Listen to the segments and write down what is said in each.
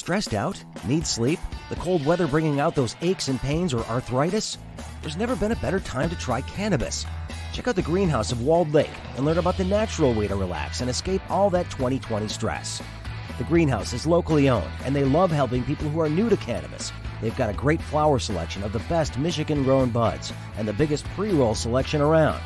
Stressed out? Need sleep? The cold weather bringing out those aches and pains or arthritis? There's never been a better time to try cannabis. Check out the Greenhouse of Walled Lake and learn about the natural way to relax and escape all that 2020 stress. The Greenhouse is locally owned, and they love helping people who are new to cannabis. They've got a great flower selection of the best Michigan-grown buds and the biggest pre-roll selection around.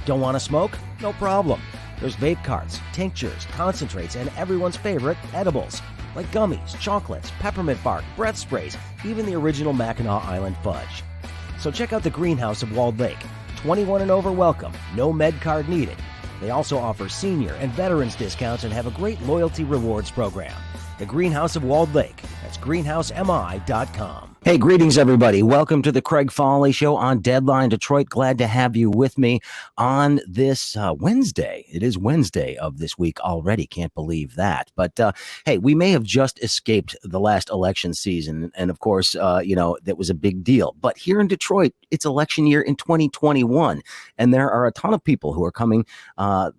Don't want to smoke? No problem. There's vape carts, tinctures, concentrates, and everyone's favorite, edibles, like gummies, chocolates, peppermint bark, breath sprays, even the original Mackinac Island fudge. So check out the Greenhouse of Walled Lake. 21 and over welcome, no med card needed. They also offer senior and veterans discounts and have a great loyalty rewards program. The Greenhouse of Walled Lake. That's greenhousemi.com. Hey, greetings, everybody. Welcome to the Craig Fahle Show on Deadline Detroit. Glad to have you with me on this Wednesday. It is Wednesday of this week already. Can't believe that. But hey, we may have just escaped the last election season. And of course, that was a big deal. But here in Detroit, it's election year in 2021. And there are a ton of people who are coming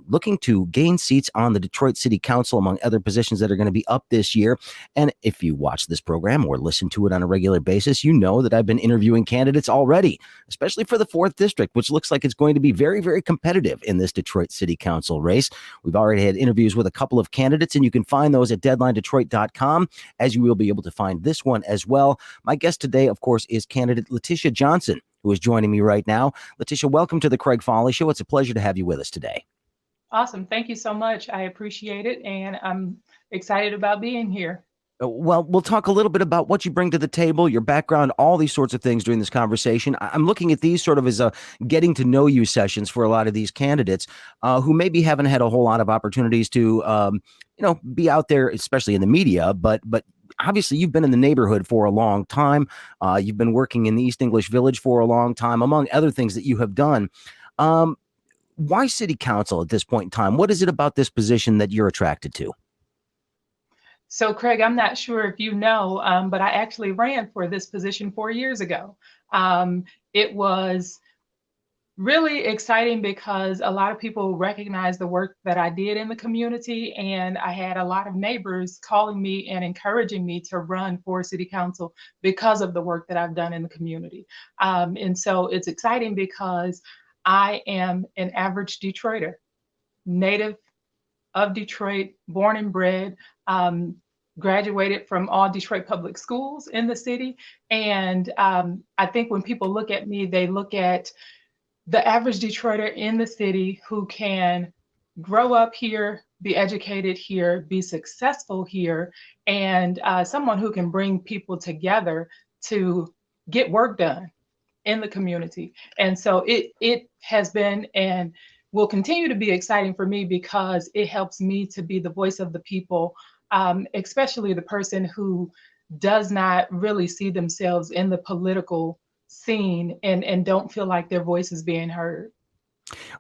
looking to gain seats on the Detroit City Council, among other positions that are going to be up this year. And if you watch this program or listen to it on a regular basis, you know that I've been interviewing candidates already, especially for the 4th District, which looks like it's going to be very, very competitive in this Detroit City Council race. We've already had interviews with a couple of candidates, and you can find those at deadlinedetroit.com, as you will be able to find this one as well. My guest today, of course, is candidate Latisha Johnson, who is joining me right now. Latisha, welcome to the Craig Fahle Show. It's a pleasure to have you with us today. Awesome. Thank you so much. I appreciate it, and I'm excited about being here. Well, we'll talk a little bit about what you bring to the table, your background, all these sorts of things during this conversation. I'm looking at these sort of as a getting to know you sessions for a lot of these candidates who maybe haven't had a whole lot of opportunities to, be out there, especially in the media. But obviously, you've been in the neighborhood for a long time. You've been working in the East English Village for a long time, among other things that you have done. Why City Council at this point in time? What is it about this position that you're attracted to? So, Craig, I'm not sure if you know, but I actually ran for this position 4 years ago. It was really exciting because a lot of people recognize the work that I did in the community, and I had a lot of neighbors calling me and encouraging me to run for City Council because of the work that I've done in the community. And so it's exciting because I am an average Detroiter, native of Detroit, born and bred, graduated from all Detroit public schools in the city. And I think when people look at me, they look at the average Detroiter in the city who can grow up here, be educated here, be successful here, and someone who can bring people together to get work done in the community. And so it has been and will continue to be exciting for me because it helps me to be the voice of the people, especially the person who does not really see themselves in the political scene and don't feel like their voice is being heard.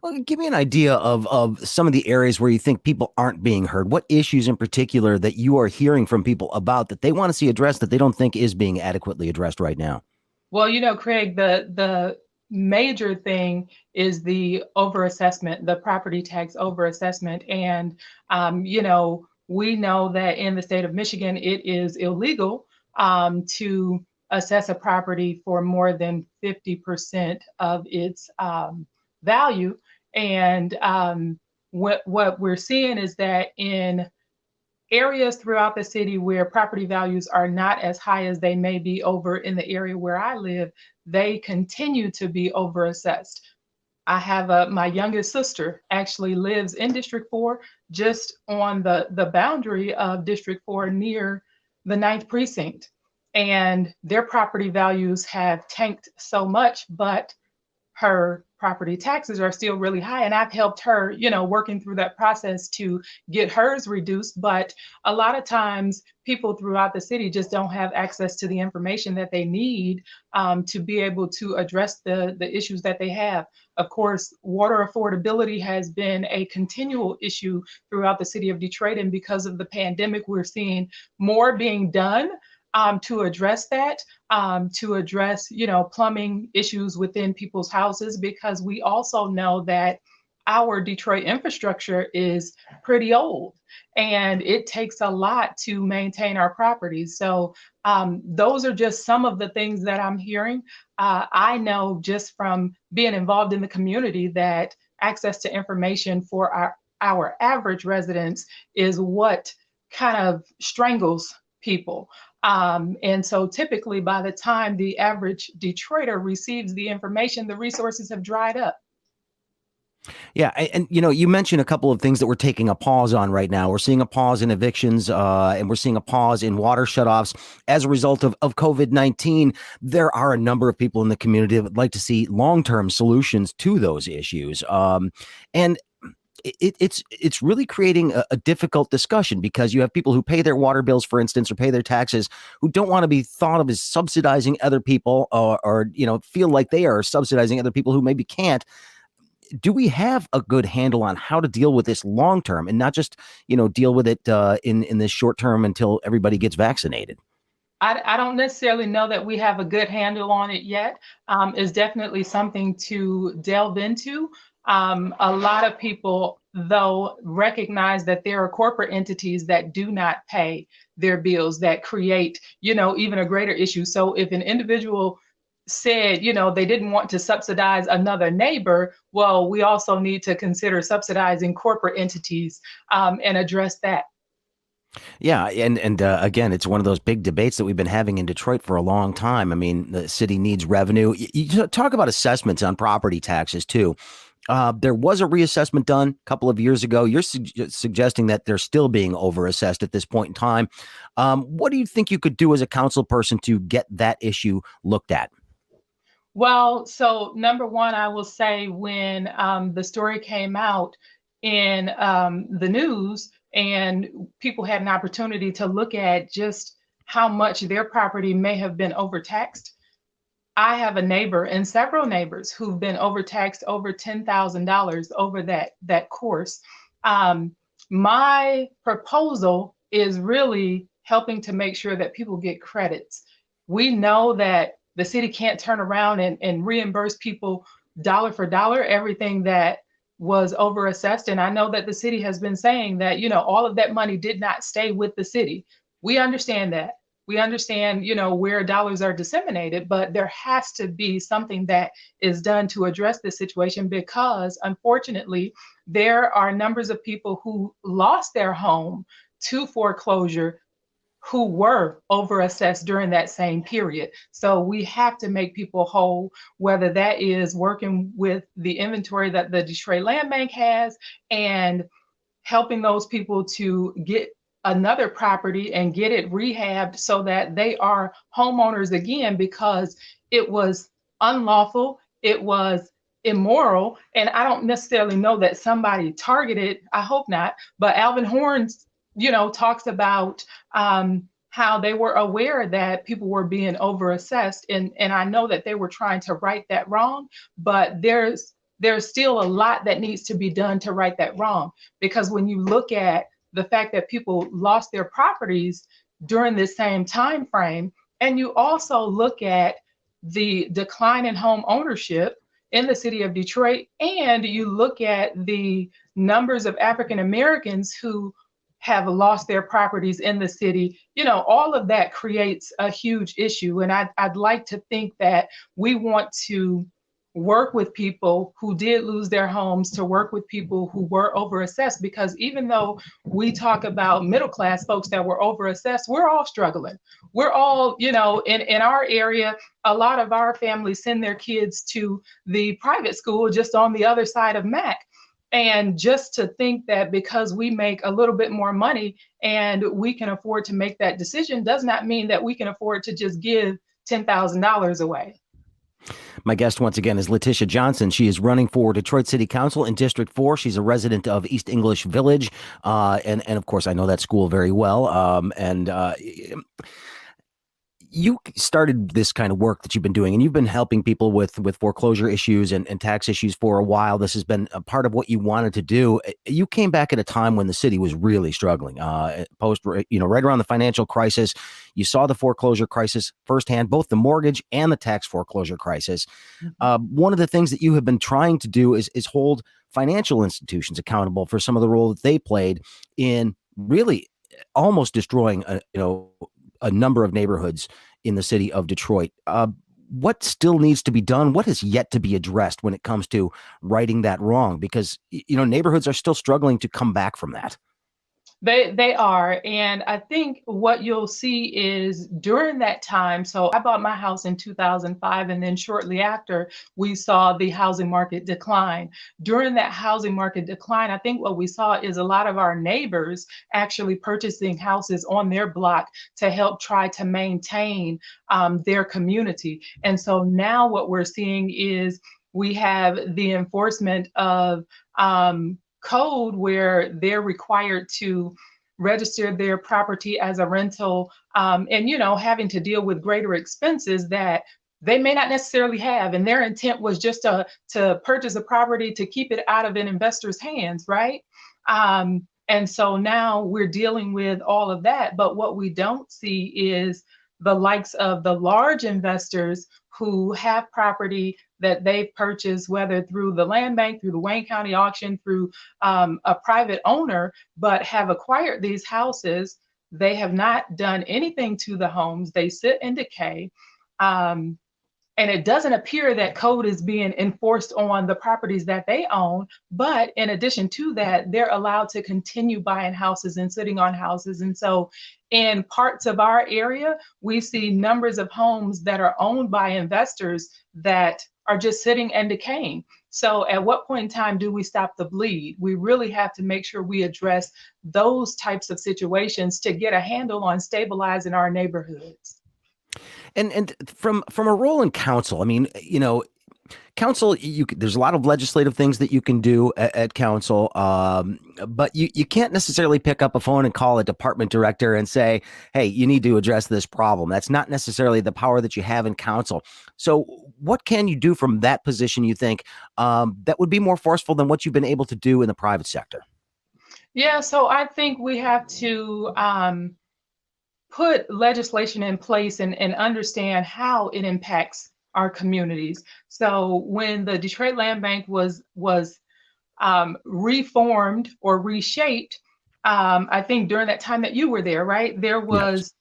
Well, give me an idea of some of the areas where you think people aren't being heard. What issues in particular that you are hearing from people about that they want to see addressed that they don't think is being adequately addressed right now? Well, Craig, the major thing is the overassessment, the property tax overassessment. And, we know that in the state of Michigan, it is illegal to assess a property for more than 50% of its value. And what we're seeing is that in areas throughout the city where property values are not as high as they may be over in the area where I live, they continue to be overassessed. I have my youngest sister actually lives in District 4, just on the boundary of District 4 near the 9th Precinct. And their property values have tanked so much, but her property taxes are still really high. And I've helped her, working through that process to get hers reduced. But a lot of times people throughout the city just don't have access to the information that they need to be able to address the issues that they have. Of course, water affordability has been a continual issue throughout the city of Detroit. And because of the pandemic, we're seeing more being done to address that, to address, plumbing issues within people's houses, because we also know that our Detroit infrastructure is pretty old, and it takes a lot to maintain our properties. So those are just some of the things that I'm hearing. I know just from being involved in the community that access to information for our average residents is what kind of strangles people. And so typically by the time the average Detroiter receives the information, the resources have dried up. Yeah, and you mentioned a couple of things that we're taking a pause on right now. We're seeing a pause in evictions, and we're seeing a pause in water shutoffs as a result of COVID-19. There are a number of people in the community that would like to see long-term solutions to those issues. And it's really creating a difficult discussion because you have people who pay their water bills, for instance, or pay their taxes, who don't want to be thought of as subsidizing other people, or feel like they are subsidizing other people who maybe can't. Do we have a good handle on how to deal with this long term and not just deal with it in this short term until everybody gets vaccinated? I don't necessarily know that we have a good handle on it yet. It's definitely something to delve into. A lot of people, though, recognize that there are corporate entities that do not pay their bills that create, even a greater issue. So if an individual said, they didn't want to subsidize another neighbor, well, we also need to consider subsidizing corporate entities and address that. Yeah, and again, it's one of those big debates that we've been having in Detroit for a long time. I mean, the city needs revenue. You talk about assessments on property taxes too. There was a reassessment done a couple of years ago. You're suggesting that they're still being overassessed at this point in time. What do you think you could do as a council person to get that issue looked at? Well, so number one, I will say when the story came out in the news and people had an opportunity to look at just how much their property may have been overtaxed. I have a neighbor and several neighbors who've been overtaxed over $10,000 over that course. My proposal is really helping to make sure that people get credits. We know that the city can't turn around and reimburse people dollar for dollar everything that was overassessed. And I know that the city has been saying that, all of that money did not stay with the city. We understand that. We understand, where dollars are disseminated, but there has to be something that is done to address this situation because, unfortunately, there are numbers of people who lost their home to foreclosure who were overassessed during that same period. So we have to make people whole, whether that is working with the inventory that the Detroit Land Bank has and helping those people to get another property and get it rehabbed so that they are homeowners again, because it was unlawful, it was immoral. And I don't necessarily know that somebody targeted, I hope not, but Alvin Horns, talks about how they were aware that people were being overassessed. And I know that they were trying to right that wrong, but there's still a lot that needs to be done to right that wrong. Because when you look at the fact that people lost their properties during this same time frame, and you also look at the decline in home ownership in the city of Detroit, and you look at the numbers of African Americans who have lost their properties in the city, all of that creates a huge issue. And I'd like to think that we want to work with people who did lose their homes, to work with people who were overassessed, because even though we talk about middle class folks that were overassessed, we're all struggling. We're all, in our area, a lot of our families send their kids to the private school just on the other side of Mac. And just to think that because we make a little bit more money and we can afford to make that decision does not mean that we can afford to just give $10,000 away. My guest once again is Latisha Johnson. She is running for Detroit City Council in District 4. She's a resident of East English Village. And of course, I know that school very well. you started this kind of work that you've been doing, and you've been helping people with foreclosure issues and tax issues for a while. This has been a part of what you wanted to do. You came back at a time when the city was really struggling. Right around the financial crisis, you saw the foreclosure crisis firsthand, both the mortgage and the tax foreclosure crisis. Mhm. One of the things that you have been trying to do is hold financial institutions accountable for some of the role that they played in really almost destroying a number of neighborhoods in the city of Detroit. What still needs to be done? What has yet to be addressed when it comes to righting that wrong? Because neighborhoods are still struggling to come back from that. They are. And I think what you'll see is during that time, so I bought my house in 2005, and then shortly after, we saw the housing market decline. During that housing market decline, I think what we saw is a lot of our neighbors actually purchasing houses on their block to help try to maintain their community. And so now what we're seeing is we have the enforcement of code where they're required to register their property as a rental, and having to deal with greater expenses that they may not necessarily have, and their intent was just to purchase a property to keep it out of an investor's hands, right? And so now we're dealing with all of that, but what we don't see is the likes of the large investors who have property that they've purchased, whether through the land bank, through the Wayne County auction, through a private owner, but have acquired these houses. They have not done anything to the homes. They sit in decay. Um, and it doesn't appear that code is being enforced on the properties that they own. But in addition to that, they're allowed to continue buying houses and sitting on houses. And so in parts of our area, we see numbers of homes that are owned by investors that are just sitting and decaying. So at what point in time do we stop the bleed? We really have to make sure we address those types of situations to get a handle on stabilizing our neighborhoods. And from a role in council, I mean, council, there's a lot of legislative things that you can do at council, but you can't necessarily pick up a phone and call a department director and say, hey, you need to address this problem. That's not necessarily the power that you have in council. So what can you do from that position, you think, that would be more forceful than what you've been able to do in the private sector? Yeah, so I think we have to put legislation in place and understand how it impacts our communities. So when the Detroit Land Bank was reformed or reshaped, I think during that time that you were there, right, there Yes. was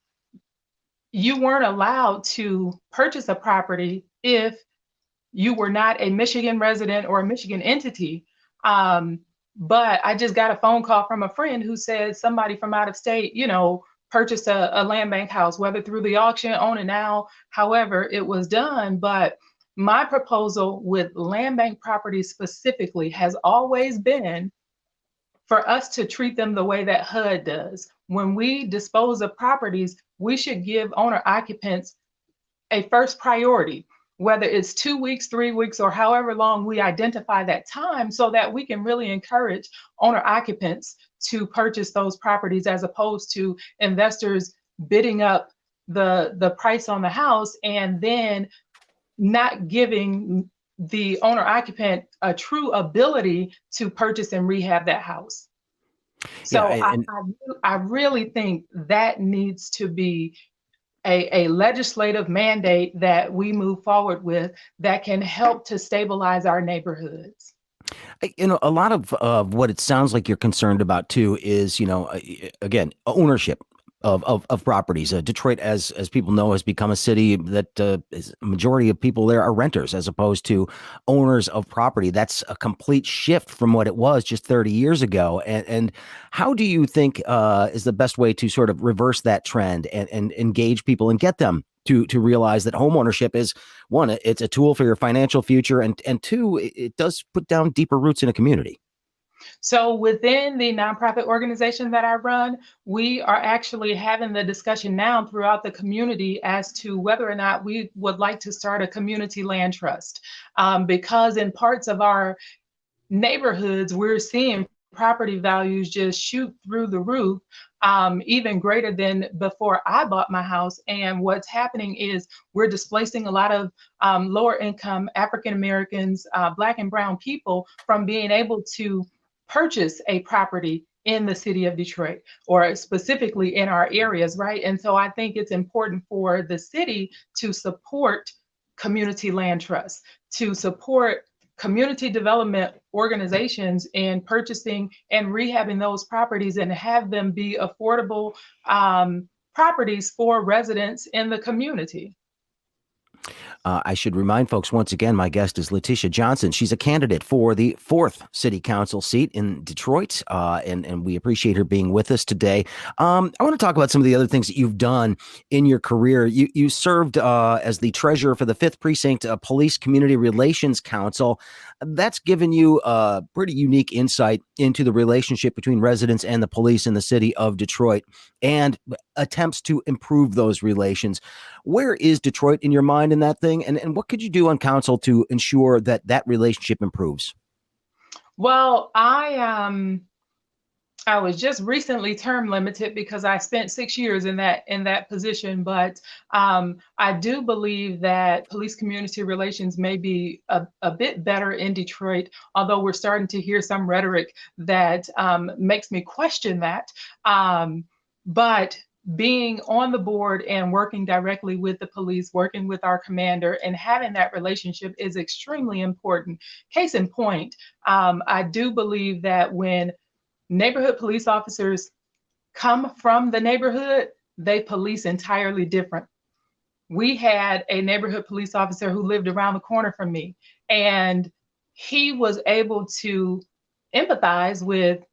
you weren't allowed to purchase a property if you were not a Michigan resident or a Michigan entity. Um, but I just got a phone call from a friend who said somebody from out of state, purchased a land bank house, whether through the auction, own it now, however it was done. But my proposal with land bank properties specifically has always been for us to treat them the way that HUD does. When we dispose of properties, we should give owner occupants a first priority, whether it's 2 weeks, 3 weeks, or however long we identify that time, so that we can really encourage owner occupants to purchase those properties as opposed to investors bidding up the price on the house and then not giving the owner occupant a true ability to purchase and rehab that house. Yeah. So I really think that needs to be a legislative mandate that we move forward with that can help to stabilize our neighborhoods. A lot of what it sounds like you're concerned about too is, again, ownership of properties. Detroit, as people know, has become a city that is a majority of people there are renters as opposed to owners of property. That's a complete shift from what it was just 30 years ago. And how do you think is the best way to sort of reverse that trend and engage people and get them to realize that homeownership is, one, it's a tool for your financial future, and two, it does put down deeper roots in a community. So within the nonprofit organization that I run, we are actually having the discussion now throughout the community as to whether or not we would like to start a community land trust. Because in parts of our neighborhoods, we're seeing property values just shoot through the roof, even greater than before I bought my house. And what's happening is we're displacing a lot of lower income African Americans, Black and Brown people from being able to purchase a property in the city of Detroit, or specifically in our areas, right? And so I think it's important for the city to support community land trusts, to support community development organizations in purchasing and rehabbing those properties and have them be affordable properties for residents in the community. I should remind folks once again, my guest is Latisha Johnson. She's a candidate for the 4th City Council seat in Detroit, and we appreciate her being with us today. I want to talk about some of the other things that you've done in your career. You served as the treasurer for the 5th Precinct Police Community Relations Council. That's given you a pretty unique insight into the relationship between residents and the police in the city of Detroit and attempts to improve those relations. Where is Detroit in your mind in that thing? And what could you do on council to ensure that that relationship improves? Well, I was just recently term limited because I spent 6 years in that position, but I do believe that police community relations may be a bit better in Detroit, although we're starting to hear some rhetoric that makes me question that. But being on the board and working directly with the police, working with our commander, and having that relationship is extremely important. Case in point, I do believe that when neighborhood police officers come from the neighborhood, they police entirely different. We had a neighborhood police officer who lived around the corner from me, and he was able to empathize with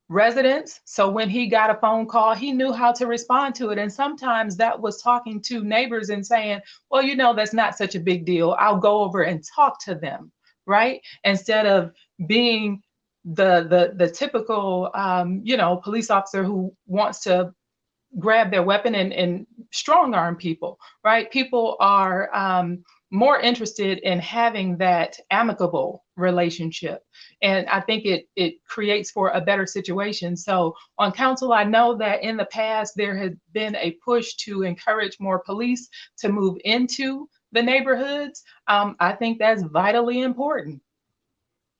residents. So when he got a phone call, he knew how to respond to it. And sometimes that was talking to neighbors and saying, well, that's not such a big deal. I'll go over and talk to them, right? Instead of being the typical police officer who wants to grab their weapon and strong arm people, right? People are more interested in having that amicable relationship. And I think it creates for a better situation. So on council, I know that in the past, there has been a push to encourage more police to move into the neighborhoods. I think that's vitally important.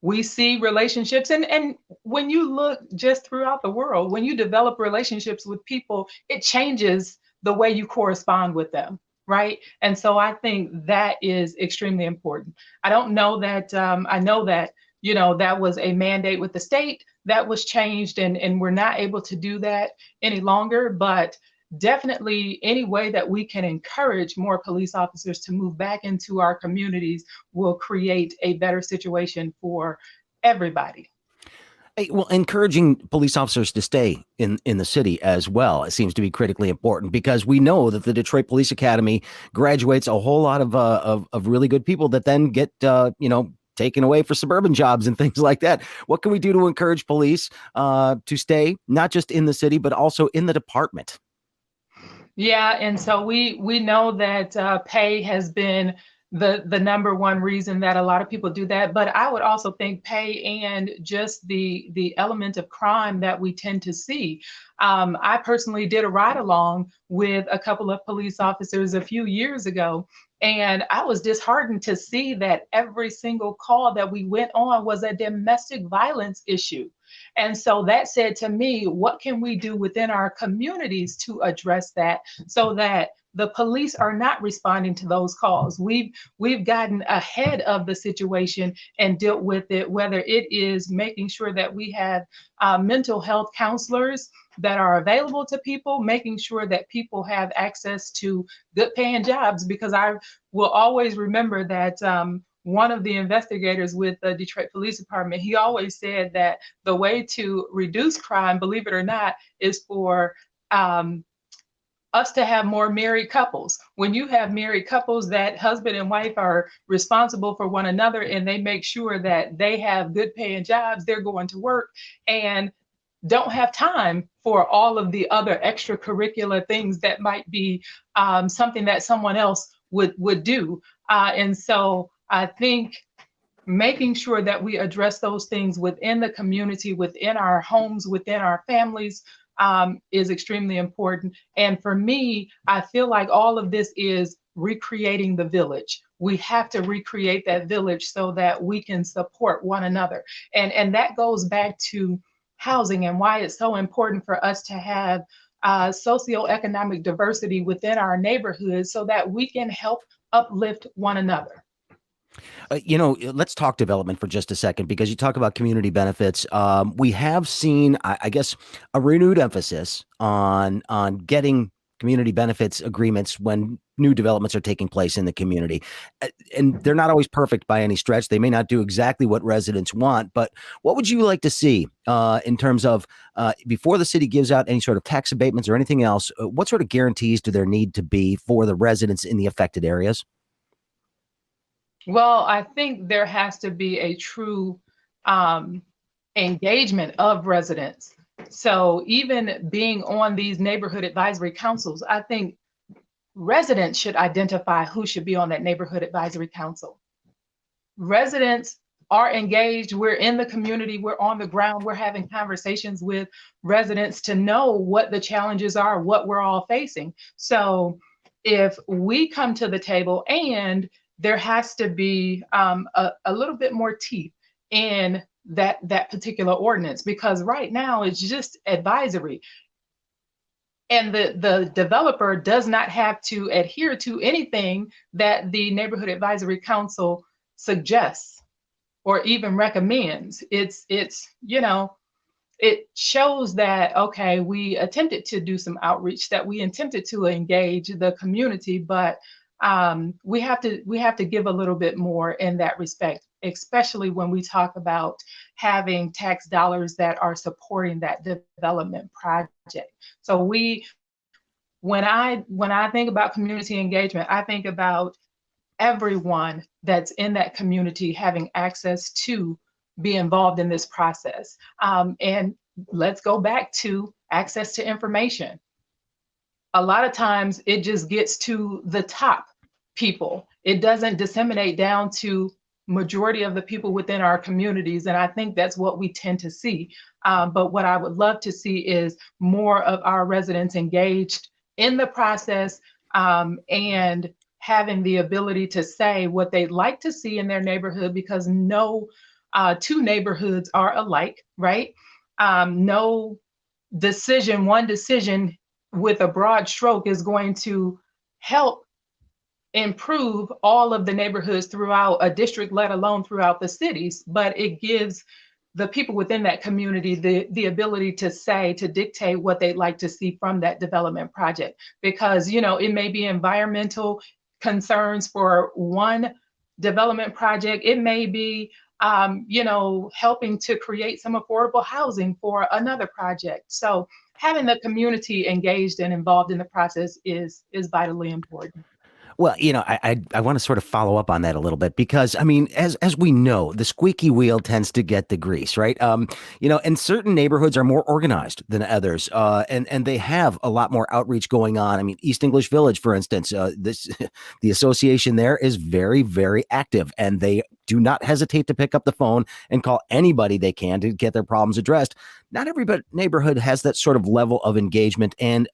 We see relationships, and when you look just throughout the world, when you develop relationships with people, it changes the way you correspond with them, right? And so I think that is extremely important. I don't know that, I know that, that was a mandate with the state that was changed, and we're not able to do that any longer, but definitely any way that we can encourage more police officers to move back into our communities will create a better situation for everybody. Well, encouraging police officers to stay in the city as well, it seems to be critically important, because we know that the Detroit Police Academy graduates a whole lot of really good people that then get taken away for suburban jobs and things like that. What can we do to encourage police to stay not just in the city but also in the department? Yeah, and so we know that pay has been the number one reason that a lot of people do that. But I would also think pay and just the element of crime that we tend to see. I personally did a ride along with a couple of police officers a few years ago, and I was disheartened to see that every single call that we went on was a domestic violence issue. And so that said to me, what can we do within our communities to address that so that the police are not responding to those calls? We've gotten ahead of the situation and dealt with it, whether it is making sure that we have mental health counselors that are available to people, making sure that people have access to good paying jobs, because I will always remember that one of the investigators with the Detroit Police Department, he always said that the way to reduce crime, believe it or not, is for us to have more married couples. When you have married couples, that husband and wife are responsible for one another and they make sure that they have good paying jobs, they're going to work and don't have time for all of the other extracurricular things that might be something that someone else would do. And so I think making sure that we address those things within the community, within our homes, within our families, is extremely important. And for me, I feel like all of this is recreating the village. We have to recreate that village so that we can support one another. And that goes back to housing and why it's so important for us to have socioeconomic diversity within our neighborhoods so that we can help uplift one another. Let's talk development for just a second because you talk about community benefits. We have seen, I guess, a renewed emphasis on getting community benefits agreements when new developments are taking place in the community. And they're not always perfect by any stretch. They may not do exactly what residents want, but what would you like to see in terms of before the city gives out any sort of tax abatements or anything else? What sort of guarantees do there need to be for the residents in the affected areas? Well, I think there has to be a true um, engagement of residents. So even being on these neighborhood advisory councils, I think residents should identify who should be on that neighborhood advisory council. Residents are engaged. We're in the community. We're on the ground. We're having conversations with residents to know what the challenges are, what we're all facing. So if we come to the table, and there has to be a little bit more teeth in that particular ordinance, because right now it's just advisory. And the developer does not have to adhere to anything that the Neighborhood Advisory Council suggests or even recommends. It shows that, okay, we attempted to do some outreach, that we attempted to engage the community, but we have to give a little bit more in that respect, especially when we talk about having tax dollars that are supporting that development project. So when I think about community engagement, I think about everyone that's in that community having access to be involved in this process. And let's go back to access to information. A lot of times it just gets to the top people. It doesn't disseminate down to majority of the people within our communities. And I think that's what we tend to see. But what I would love to see is more of our residents engaged in the process, and having the ability to say what they'd like to see in their neighborhood, because no two neighborhoods are alike, right? No one decision with a broad stroke is going to help improve all of the neighborhoods throughout a district, let alone throughout the cities, but it gives the people within that community the ability to dictate what they'd like to see from that development project. Because, it may be environmental concerns for one development project. It may be, helping to create some affordable housing for another project. So having the community engaged and involved in the process is vitally important. Well, I want to sort of follow up on that a little bit because I mean, as we know, the squeaky wheel tends to get the grease, right? And certain neighborhoods are more organized than others, and they have a lot more outreach going on. I mean, East English Village, for instance, the association there is very, very active, and they do not hesitate to pick up the phone and call anybody they can to get their problems addressed. Not every neighborhood has that sort of level of engagement, and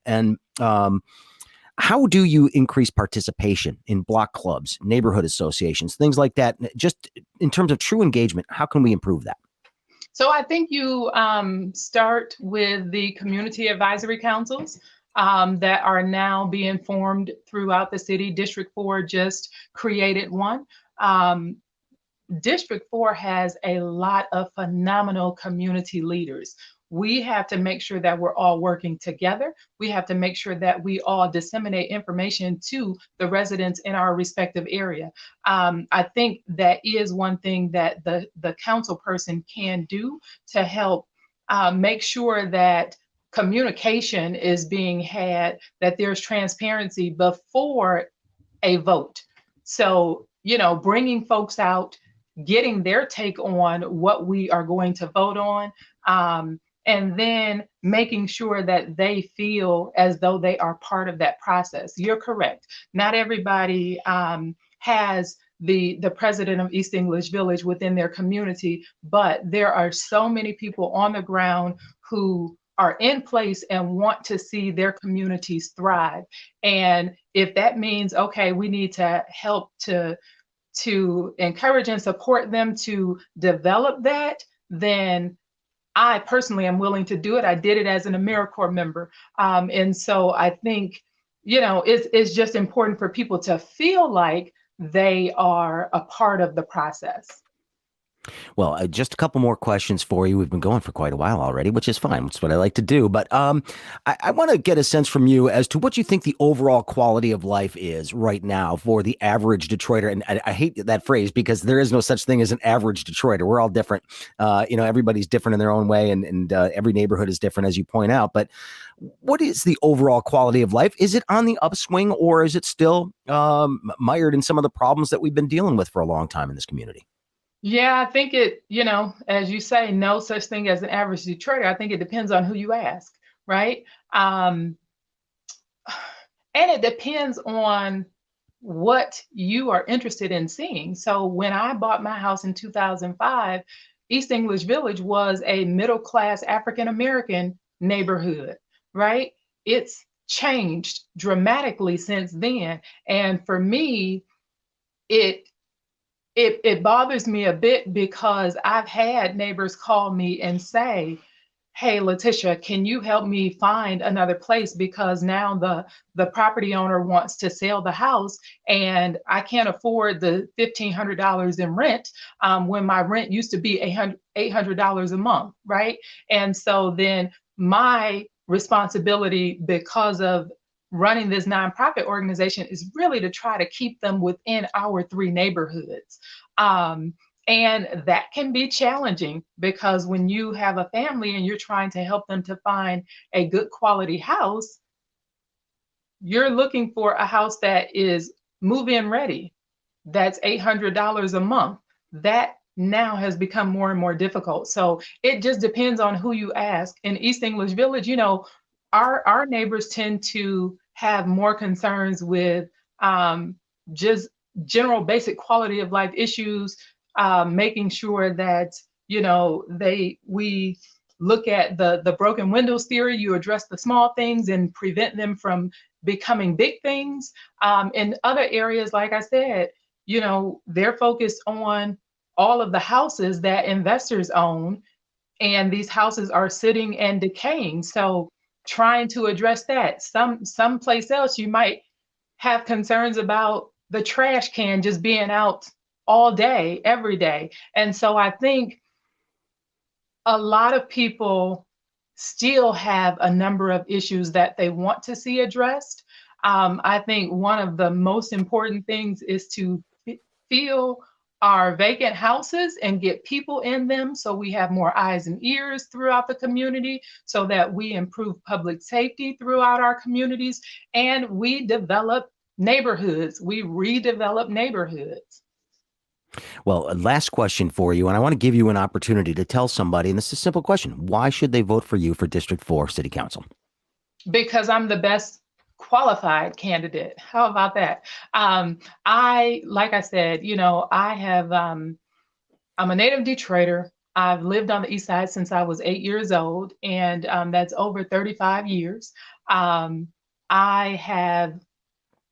how do you increase participation in block clubs, neighborhood associations, things like that? Just in terms of true engagement, how can we improve that? So I think you start with the community advisory councils that are now being formed throughout the city. District 4 just created one. District 4 has a lot of phenomenal community leaders. We have to make sure that we're all working together. We have to make sure that we all disseminate information to the residents in our respective area. I think that is one thing that the council person can do to help make sure that communication is being had, that there's transparency before a vote. So, bringing folks out, getting their take on what we are going to vote on, and then making sure that they feel as though they are part of that process. You're correct. Not everybody has the president of East English Village within their community, but there are so many people on the ground who are in place and want to see their communities thrive. And if that means, okay, we need to help to encourage and support them to develop that, then I personally am willing to do it. I did it as an AmeriCorps member. And so I think, it's just important for people to feel like they are a part of the process. Well, just a couple more questions for you. We've been going for quite a while already, which is fine. It's what I like to do. But I want to get a sense from you as to what you think the overall quality of life is right now for the average Detroiter. And I hate that phrase because there is no such thing as an average Detroiter. We're all different. Everybody's different in their own way, and every neighborhood is different, as you point out. But what is the overall quality of life? Is it on the upswing, or is it still mired in some of the problems that we've been dealing with for a long time in this community? Yeah, I think as you say, no such thing as an average Detroiter. I think it depends on who you ask, right? And it depends on what you are interested in seeing. So when I bought my house in 2005, East English Village was a middle-class African-American neighborhood, right? It's changed dramatically since then. And for me, it bothers me a bit because I've had neighbors call me and say, hey, Latisha, can you help me find another place? Because now the property owner wants to sell the house and I can't afford the $1,500 in rent when my rent used to be $800 a month, right? And so then my responsibility, because of running this nonprofit organization, is really to try to keep them within our 3 neighborhoods. And that can be challenging because when you have a family and you're trying to help them to find a good quality house, you're looking for a house that is move-in ready. That's $800 a month. That now has become more and more difficult. So it just depends on who you ask. In East English Village, our neighbors tend to have more concerns with just general basic quality of life issues, making sure that we look at the broken windows theory. You address the small things and prevent them from becoming big things. In other areas, like I said, they're focused on all of the houses that investors own, and these houses are sitting and decaying. So trying to address that. Someplace else you might have concerns about the trash can just being out all day, every day. And so I think a lot of people still have a number of issues that they want to see addressed. I think one of the most important things is to fill our vacant houses and get people in them so we have more eyes and ears throughout the community, so that we improve public safety throughout our communities, and we develop neighborhoods, we redevelop neighborhoods. Well, a last question for you, and I want to give you an opportunity to tell somebody, and this is a simple question: why should they vote for you for District 4 City Council? Because I'm the best qualified candidate. How about that? Like I said, I'm a native Detroiter. I've lived on the East Side since I was 8 years old, and that's over 35 years. I have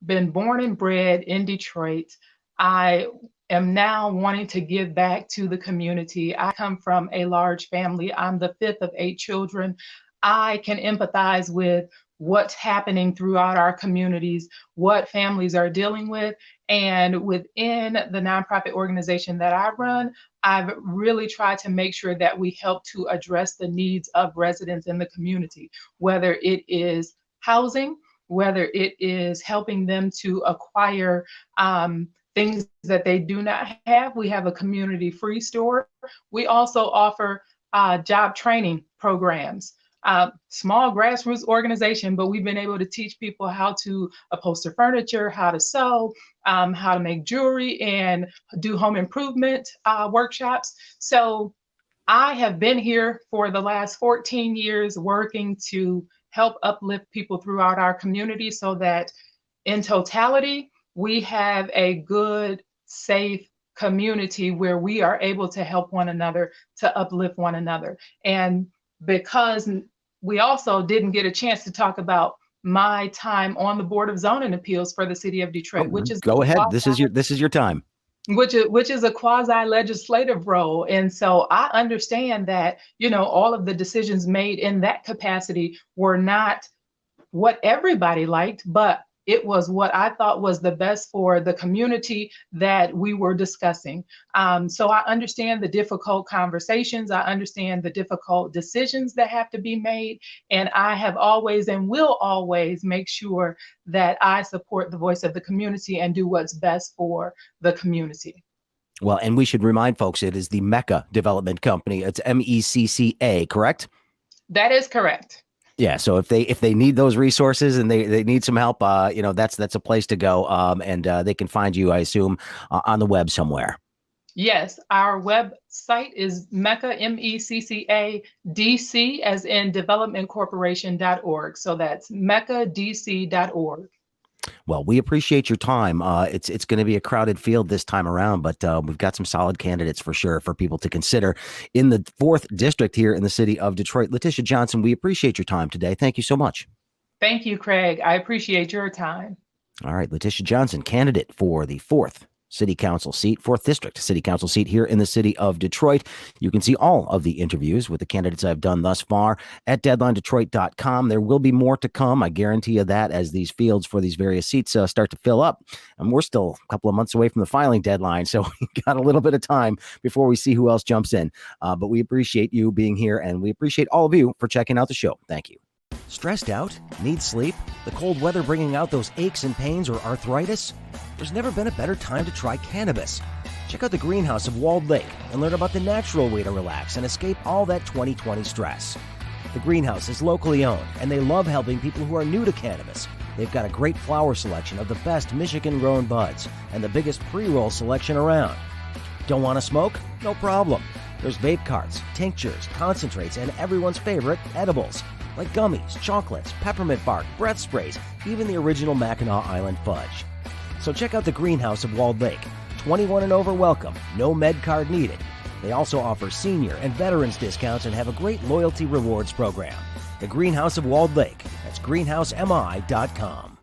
been born and bred in Detroit. I am now wanting to give back to the community. I come from a large family. I'm the 5th of 8 children. I can empathize with what's happening throughout our communities, what families are dealing with. And within the nonprofit organization that I run, I've really tried to make sure that we help to address the needs of residents in the community, whether it is housing, whether it is helping them to acquire things that they do not have. We have a community free store. We also offer job training programs. Small grassroots organization, but we've been able to teach people how to upholster furniture, how to sew, how to make jewelry, and do home improvement workshops. So I have been here for the last 14 years working to help uplift people throughout our community so that in totality, we have a good safe community where we are able to help one another, to uplift one another. And because we also didn't get a chance to talk about my time on the Board of Zoning Appeals for the City of Detroit, Go ahead. This is your time. Which is a quasi legislative role. And so I understand that, all of the decisions made in that capacity were not what everybody liked, but it was what I thought was the best for the community that we were discussing. So I understand the difficult conversations. I understand the difficult decisions that have to be made. And I have always and will always make sure that I support the voice of the community and do what's best for the community. Well, and we should remind folks, it is the Mecca Development Company. It's MECCA, correct? That is correct. Yeah. So if they need those resources and they need some help, that's a place to go. And they can find you, I assume, on the web somewhere. Yes, our website is Mecca, MECCA, DC, as in developmentcorporation.org. So that's meccadc.org. Well, we appreciate your time. It's going to be a crowded field this time around, but we've got some solid candidates for sure for people to consider in the 4th district here in the city of Detroit. Latisha Johnson, we appreciate your time today. Thank you so much. Thank you, Craig. I appreciate your time. All right, Latisha Johnson, candidate for the 4th City Council seat, 4th District City Council seat here in the city of Detroit. You can see all of the interviews with the candidates I've done thus far at deadlinedetroit.com. There will be more to come. I guarantee you that as these fields for these various seats start to fill up. And we're still a couple of months away from the filing deadline, so we got a little bit of time before we see who else jumps in. But we appreciate you being here, and we appreciate all of you for checking out the show. Thank you. Stressed out? Need sleep? The cold weather bringing out those aches and pains or arthritis? There's never been a better time to try cannabis. Check out the greenhouse of Walled Lake and learn about the natural way to relax and escape all that 2020 stress. The greenhouse is locally owned, and they love helping people who are new to cannabis. They've got a great flower selection of the best Michigan-grown buds and the biggest pre-roll selection around. Don't want to smoke? No problem. There's vape carts, tinctures, concentrates, and everyone's favorite, edibles, like gummies, chocolates, peppermint bark, breath sprays, even the original Mackinac Island fudge. So check out the greenhouse of Walled Lake. 21 and over welcome, no med card needed. They also offer senior and veterans discounts and have a great loyalty rewards program. The greenhouse of Walled Lake. That's greenhousemi.com.